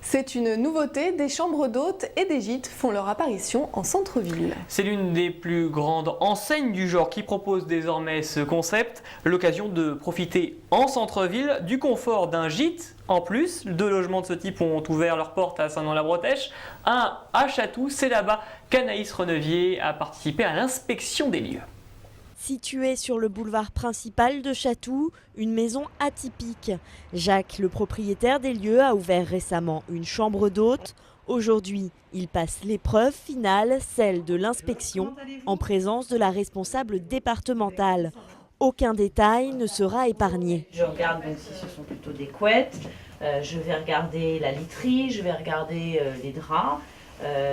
C'est une nouveauté, des chambres d'hôtes et des gîtes font leur apparition en centre-ville. C'est l'une des plus grandes enseignes du genre qui propose désormais ce concept, l'occasion de profiter en centre-ville du confort d'un gîte. En plus, 2 logements de ce type ont ouvert leurs portes à Saint-Denis-la-Bretèche. Un à Chatou, c'est là-bas qu'Anaïs Renevier a participé à l'inspection des lieux. Située sur le boulevard principal de Chatou, une maison atypique. Jacques, le propriétaire des lieux, a ouvert récemment une chambre d'hôte. Aujourd'hui, il passe l'épreuve finale, celle de l'inspection, en présence de la responsable départementale. Aucun détail ne sera épargné. Je regarde donc si ce sont plutôt des couettes, je vais regarder la literie, je vais regarder les draps,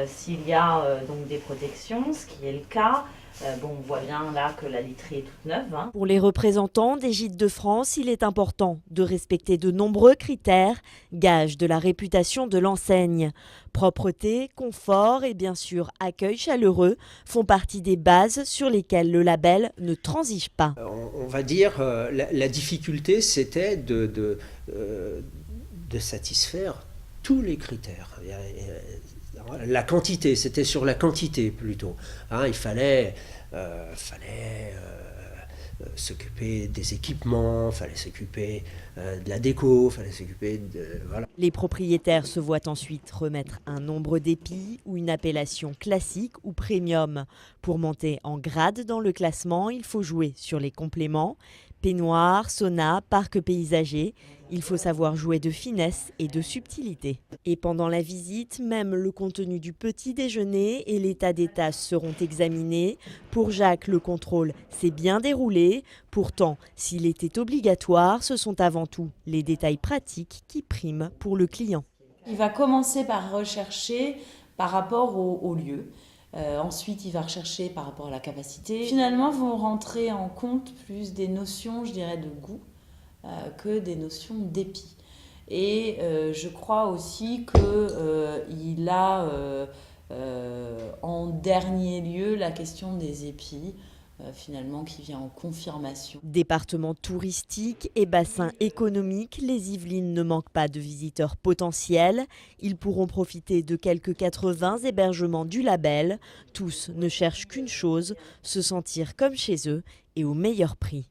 s'il y a donc des protections, ce qui est le cas. On voit bien là que la literie est toute neuve. Pour les représentants des gîtes de France, il est important de respecter de nombreux critères, gage de la réputation de l'enseigne. Propreté, confort et bien sûr accueil chaleureux font partie des bases sur lesquelles le label ne transige pas. On va dire la difficulté, c'était de satisfaire tous les critères. La quantité, c'était sur la quantité plutôt. Il fallait s'occuper des équipements, il fallait s'occuper de la déco, il fallait s'occuper de... Voilà. Les propriétaires se voient ensuite remettre un nombre d'épis ou une appellation classique ou premium. Pour monter en grade dans le classement, il faut jouer sur les compléments. Peignoir, sauna, parc paysager, il faut savoir jouer de finesse et de subtilité. Et pendant la visite, même le contenu du petit déjeuner et l'état des tasses seront examinés. Pour Jacques, le contrôle s'est bien déroulé. Pourtant, s'il était obligatoire, ce sont avant tout les détails pratiques qui priment pour le client. Il va commencer par rechercher par rapport au lieu. Ensuite, il va rechercher par rapport à la capacité. Finalement, vont rentrer en compte plus des notions, je dirais, de goût que des notions d'épi. Et je crois aussi qu'il a en dernier lieu la question des épis, finalement, qui vient en confirmation. Département touristique et bassin économique, les Yvelines ne manquent pas de visiteurs potentiels. Ils pourront profiter de quelques 80 hébergements du label. Tous ne cherchent qu'une chose, se sentir comme chez eux et au meilleur prix.